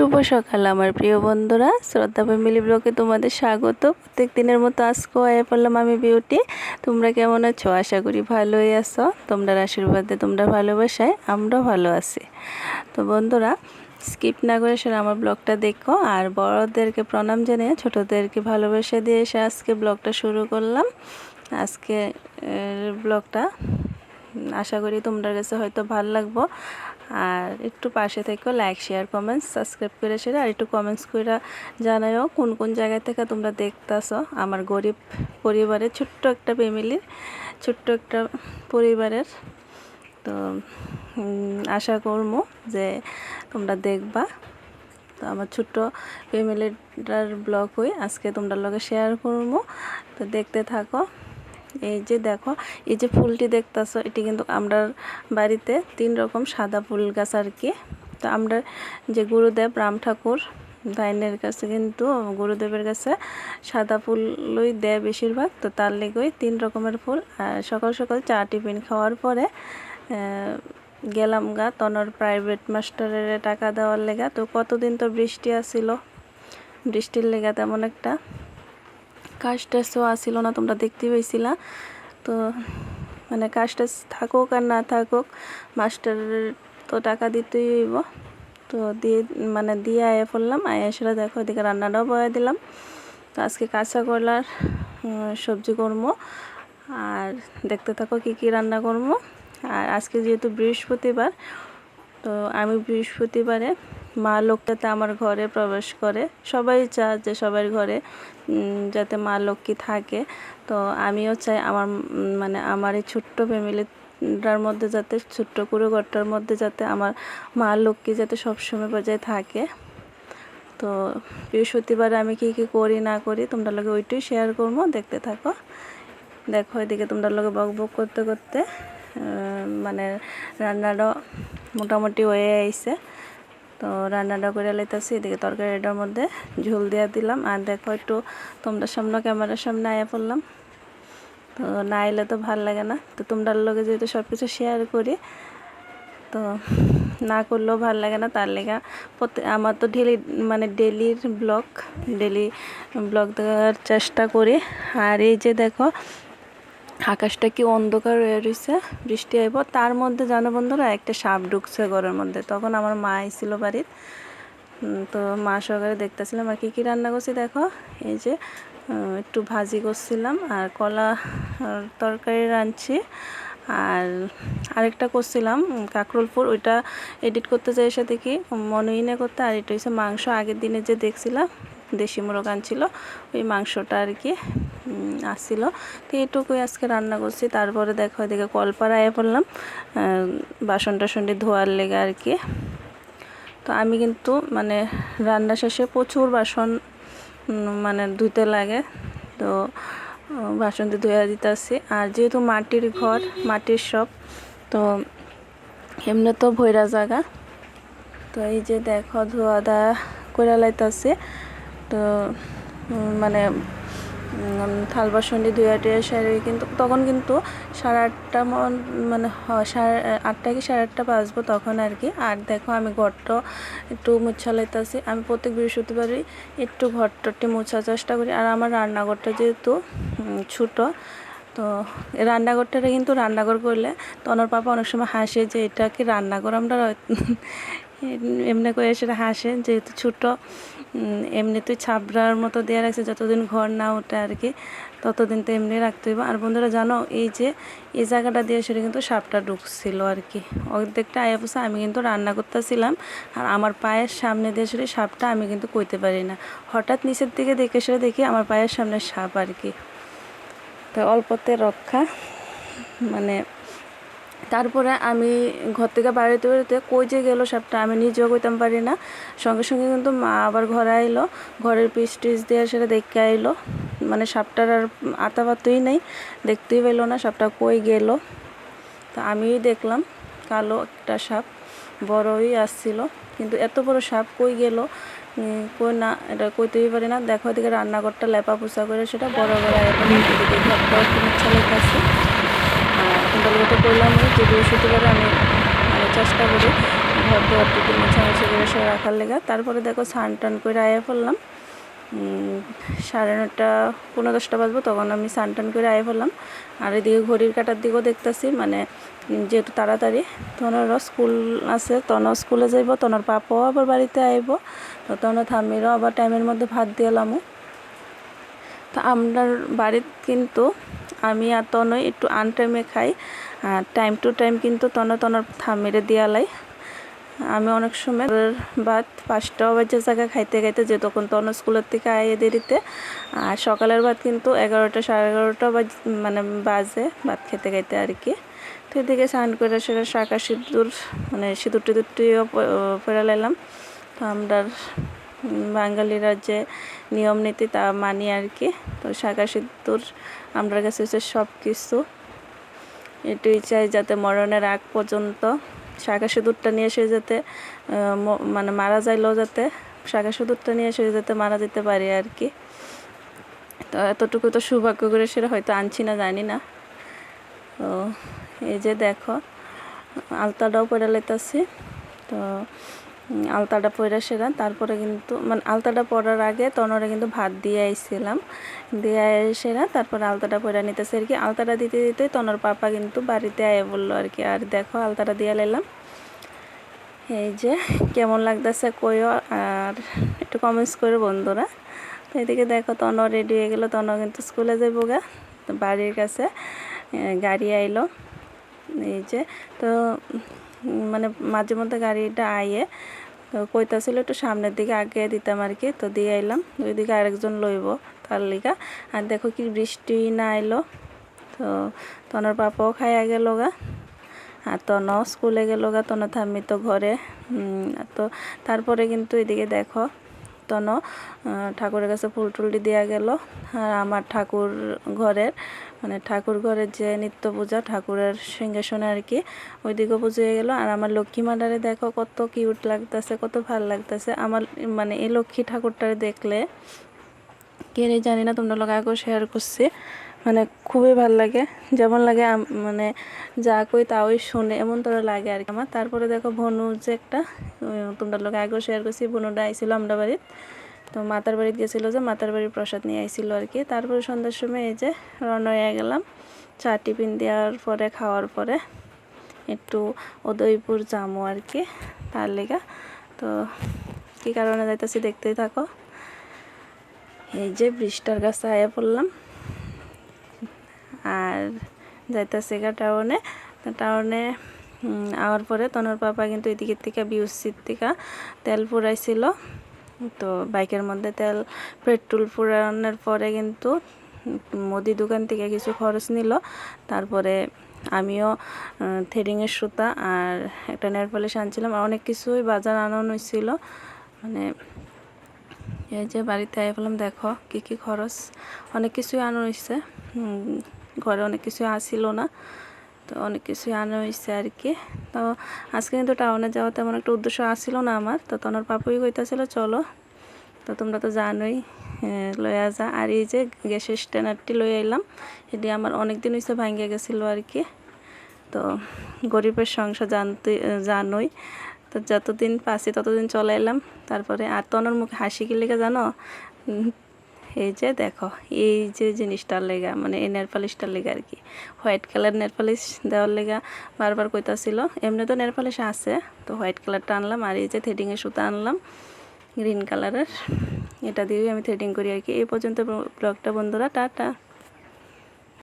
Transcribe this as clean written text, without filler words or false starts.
শুভ সকাল আমার প্রিয় বন্ধুরা, শ্রদ্ধা ফ্যামিলি ব্লগে তোমাদের স্বাগত। প্রত্যেক দিনের মতো আজকেও আয়া পড়লাম আমি বিউটি। তোমরা কেমন আছো? আশা করি ভালোই আছো। তোমরা আশীর্বাদে, তোমরা ভালোবাসায় আমরাও ভালো আছি। তো বন্ধুরা, স্কিপ না করে সেটা আমার ব্লগটা দেখো, আর বড়দেরকে প্রণাম জানিয়ে ছোটদেরকে ভালোবাসা দিয়ে এসে আজকে ব্লগটা শুরু করলাম। আজকে ব্লগটা আশা করি তোমাদের কাছে হয়তো ভালো লাগবো। আর একটু পাশে থেকে লাইক শেয়ার কমেন্টস সাবস্ক্রাইব করে সেটা, আর একটু কমেন্টস করে জানাও কোন কোন জায়গা থেকে তোমরা দেখতেছো আমার গরিব পরিবারের ছোট্ট একটা ফ্যামিলির, ছোট্ট একটা পরিবারের। তো আশা করবো যে তোমরা দেখবা। তো আমার ছোট্ট ফ্যামিলিটার ব্লগ হই আজকে তোমরা লগে শেয়ার করবো। তো দেখতে থাকো। এই যে দেখো, এই যে ফুলটি দেখতেছো, এটি কিন্তু আমরা বাড়িতে 3 রকম সাদা ফুল গাছ আর কি। তো আমরা যে গুরুদেব রাম ঠাকুর ভাইনের কাছে কিন্তু গুরুদেবের কাছে সাদা ফুলই দেয় বেশিরভাগ। তো তার লেগেই 3 রকমের ফুল। আর সকাল সকাল চা টিফিন খাওয়ার পরে গেলাম গা তনর প্রাইভেট মাস্টারের টাকা দেওয়ার লেগা। তো কতদিন তো বৃষ্টি আসছিল, বৃষ্টির লেগা তেমন একটা কাজ টাজও আসছিল না, তোমরা দেখতে পাইছিলা। তো মানে কাজ টাজ থাকুক আর না থাকুক, মাস্টারের তো টাকা দিতেই হইব। তো দিয়ে আয়া পড়লাম। আয়া সেটা দেখো, এদিকে রান্নাটাও বয়া দিলাম। তো আজকে কাঁচা কলার সবজি করবো, আর দেখতে থাকো কি কি রান্না করবো। আর আজকে যেহেতু বৃহস্পতিবার, তো আমি বৃহস্পতিবারে মা লক্ষ্মীতে আমার ঘরে প্রবেশ করে। সবাই চায় যে সবার ঘরে যাতে মা লক্ষ্মী থাকে। তো আমিও চাই আমার এই ছোট্ট ফ্যামিলিটার মধ্যে, যাতে ছোট্ট কুড়ো ঘরটার মধ্যে যাতে আমার মা লক্ষ্মী যাতে সবসময় বজায় থাকে। তো বৃহস্পতিবারে আমি কি কি করি না করি তোমরা লগে ওইটাই শেয়ার করবো। দেখতে থাকো। দেখো এদিকে তোমরা লগে বক বক করতে করতে রান্নাটা মোটামুটি হয়ে আইছে। তো রান্নাটা করে লাইতেছি। এদিকে তরকারিটার মধ্যে ঝোল দিয়ে দিলাম। আর দেখো একটু তোমরা সামনে ক্যামেরার সামনে আয়া পড়লাম। তো না এলে তো ভাল লাগে না। তো তোমরা লগে যেহেতু সব কিছু শেয়ার করি, তো না করলেও ভাল লাগে না। তার লেগা আমার তো ডেলি ব্লগ দেওয়ার চেষ্টা করি। আর এই যে দেখো আকাশটা কি অন্ধকার হয়ে রয়েছে, বৃষ্টি আইব। তার মধ্যে জানো বন্ধুরা, একটা সাপ ঢুকছে ঘরের মধ্যে। তখন আমার মা আইছিল বাড়ির। তো মা সহকারে দেখতেছিলাম আর কি রান্না করছি। দেখো এই যে একটু ভাজি করছিলাম, আর কলা তরকারি রাঁধছি, আর আরেকটা করছিলাম কাঁকরোল ফুল। ওইটা এডিট করতে যাই এসে দেখি মনেই না করতে। আর এটা হচ্ছে মাংস, আগের দিনে যে দেখছিলাম দেশি মোরগ আনছিল, ওই মাংসটা আর কি আসছিল। তো এইটুকুই আজকে রান্না করছি। তারপরে দেখো এদিকে কলপাড়া আয়া পড়লাম বাসন টাসনটি ধোয়ার লেগে আর কি। তো আমি কিন্তু রান্না শেষে প্রচুর বাসন ধুতে লাগে। তো বাসন দিয়ে ধুয়ে দিতেছি। আর যেহেতু মাটির ঘর, মাটির সব, তো এমনি তো ভৈরা জায়গা। তো এই যে দেখো ধোয়া দাওয়া করে লাইতেছি। তো থাল বাসন দিয়ে ধুয়ে টুয়ে সারি। কিন্তু তখন কিন্তু 8:30 8:30 কি 8:30 বাজবো তখন আর কি। আর দেখো আমি ঘরটা একটু মুছা লাইতেছি। আমি প্রত্যেক বৃহস্পতিবারই একটু ঘরটাটি মোছার চেষ্টা করি। আর আমার রান্নাঘরটা যেহেতু ছোটো, তো রান্নাঘরটারে কিন্তু রান্নাঘর করলে তনর পাপা অনেক সময় হাসে যে এটা কি রান্নাঘর, আমরা এমনি করে সেটা হাসে যেহেতু ছোটো। এমনিতেই ছাবড়ার মতো দেওয়া রাখছে, যতদিন ঘর না ওঠে আর কি ততদিন তো এমনি রাখতে হইব। আর বন্ধুরা জানো, এই জায়গাটা দিয়ে সেটা কিন্তু সাপটা ঢুকছিল আর কি। অর্ধেকটা আয়া পড়ছে, আমি কিন্তু রান্না করতেছিলাম। আর আমার পায়ের সামনে দিয়ে সেটা সাপটা আমি কিন্তু কইতে পারি না। হঠাৎ নিচের দিকে দেখে সেটা দেখি আমার পায়ের সামনে সাপ আর কি। তো অল্পতে রক্ষা। তারপরে আমি ঘর থেকে বাড়িতে কই যে গেলো সাপটা আমি নিজেও কইতাম পারি না। সঙ্গে সঙ্গে কিন্তু মা আবার ঘরে আইলো, ঘরের পিস টিস দিয়ে সেটা দেখতে আইলো। সাপটার আর আতা পাতই নেই, দেখতেই পেলো না সাপটা কই গেল। তো আমিই দেখলাম কালো একটা সাপ, বড়ই আসছিল। কিন্তু এত বড় সাপ কই গেল কই না, এটা কইতেই পারি না। দেখো এদিকে রান্নাঘরটা লেপা পোছা করে সেটা বড় বড় এদিকে ঘরটাও একটু ইচ্ছা লেগেছে। আর কিন্তু তো বললাম যে বৃহস্পতিবারে আমি চেষ্টা করি ঘর দুয়ার দিকে মোছামুছি করে সে রাখার লেগা। তারপরে দেখো স্নান টান করে আয়া পড়লাম। 9:30 পৌনে 10টা বাজবো, তখন আমি স্নান টান করে আয়া পড়লাম। আর এদিকে ঘড়ির কাটার দিকেও দেখতেছি, মানে যেহেতু তাড়াতাড়ি তনরও স্কুল আছে, তনও স্কুলে যাইব, তনর পাপাও আবার বাড়িতে আইব, তো তনর থামিরও আবার টাইমের মধ্যে ভাত দিলামও। তো আমরা বাড়িত কিন্তু আমি আর তনয় একটু আনটাইমে খাই, আর টাইম টু টাইম কিন্তু তনর থামিরে দিয়ালাই। আমি অনেক সময় ভাত 5টা বাজে জায়গা খাইতে খাইতে, যে তখন তন স্কুলের থেকে আইয়ে দেরিতে, আর সকালের ভাত কিন্তু 11টা 11:30 মানে বাজে ভাত খেতে খাইতে আর কি। তো এদিকে স্নান করে সেটা শাঁকা সিঁদুর মানে সিঁদুর টিঁদুরটিও পরে লাইলাম। তো আমরা বাঙালিরা যে নিয়ম নীতি তা মানি আর কি। তো শাঁকা সিঁদুর আমরা কাছে হচ্ছে সব কিছু, এটুই চাই যাতে মরণের আগ পর্যন্ত শাঁকা সিঁদুরটা নিয়ে সে যাতে মানে মারা যাইলেও যাতে শাঁকা সিঁদুরটা নিয়ে সে যাতে মারা যেতে পারে আর কি। তো এতটুকু তো সৌভাগ্য করে সেটা হয়তো আনছি না, জানি না। তো এই যে দেখো আলতাটাও পরে লাইতাছি। তো আলতাটা পরে সেরা তারপরে কিন্তু মানে আলতাটা পরার আগে তনরে কিন্তু ভাত দিয়ে আইছিলাম, দিয়ে সেরা তারপরে আলতাটা পরে নিতেছে আর কি। আলতাটা দিতে দিতে তনর পাপা কিন্তু বাড়িতে আয়ে বললো আর কি। আর দেখো আলতাটা দিয়ে লাইলাম। এই যে কেমন লাগতেছে কইও, আর একটু কমেন্টস করে বন্ধুরা। তো এদিকে দেখো তন রেডি হয়ে গেলো, তন কিন্তু স্কুলে যাবো গা। তো বাড়ির কাছে গাড়ি আইলো। এই যে তো মানে মাঝে মধ্যে গাড়িটা আইয়ে তো কইতাছিল একটু সামনের দিকে আগে দিতাম আর কি। তো দিয়ে আইলাম, ওইদিকে আরেকজন লইব তার লিগা। আর দেখো কি বৃষ্টি না আইলো। তো তনর পাপাও খাইয়া গেল গা, আর তন স্কুলে গেল গা, তন থামি তো ঘরে। তো তারপরে কিন্তু এদিকে দেখো তন ঠাকুরের কাছে ফুল টুলটি দেওয়া গেল। আর আমার ঠাকুর ঘরের মানে ঠাকুর ঘরের যে নিত্য পূজা ঠাকুরের সিংহাসনে আর কি, ওইদিকেও পুজো হয়ে গেল। আর আমার লক্ষ্মী মান্ডারে দেখো কত কিউট লাগতেছে, কত ভালো লাগতেছে আমার। মানে এই লক্ষ্মী ঠাকুরটারে দেখলে কে জানি না, তোমরা লোক আগেও শেয়ার করছি, মানে খুবই ভালো লাগে। যেমন লাগে মানে যা কই তাওই শুনে এমন তোরা লাগে আর কি আমার। তারপরে দেখো ভনু যে একটা তোমরা লোক আগেও শেয়ার করছি, ভনুটা আইছিল আমরা বাড়িতে। তো মাতার বাড়িতে গেছিলো, যে মাতার বাড়ির প্রসাদ নিয়ে আইছিল আর কি। তারপরে সন্ধ্যার সময় এই যে রওনা হয়ে গেলাম। চা টিফিন দেওয়ার পরে খাওয়ার পরে একটু উদয়পুর যামো আর কি, তার লেগা। তো কী কারণে যাইতেছি দেখতেই থাকো। এই যে ব্রিজটার কাছে আয়া পড়লাম, আর যাইতেছে গা টাউনে। টাউনে আওয়ার পরে তনর পাপা কিন্তু এদিকের থেকে বিউসির থেকে তেল পুরাইছিল। তো বাইকের মধ্যে পেট্রোল পুরানোর পরে কিন্তু মুদি দোকান থেকে কিছু খরচ নিল। তারপরে আমিও থ্রেডিংয়ের সুতা আর একটা নেল পলিশ আনছিলাম, আর অনেক কিছুই বাজার আনানো হয়েছিল। মানে এই যে বাড়িতে আই বললাম দেখো কী কী খরচ, অনেক কিছুই আনা হয়েছে। ঘরে অনেক কিছুই আসিল না, তো অনেক কিছুই আনা হয়েছে আর কি। তো আজকে কিন্তু টাউনে যাওয়া তেমন একটা উদ্দেশ্য আসছিল না আমার। তো তনর পাপুই কইতাছিল চলো, তো তোমরা তো জানোই লয়া যা। আর এই যে গ্যাসের স্ট্যান্ডারটি লই আইলাম, এটি আমার অনেক দিন হয়েছে ভাঙ্গে গেছিলো আর কি। তো গরিবের সংসার জানোই, তো যতদিন পাচ্ছি ততদিন চলে এলাম। তারপরে আর তনর মুখে হাসি কি লেগে জানো, এই যে দেখো এই যে জিনিসটার লেগা মানে এই নেল পালিশটার লেগা আর কি, হোয়াইট কালার নেল পালিশ দেওয়ার লেগা বারবার কইতাছিল। এমনি তো নেল পালিশ আছে, তো হোয়াইট কালারটা আনলাম। আর এই যে থ্রেডিংয়ের সুতা আনলাম গ্রিন কালারের, এটা দিয়েই আমি থ্রেডিং করি আর কি। এই পর্যন্ত ব্লগটা বন্ধুরা, টাটা।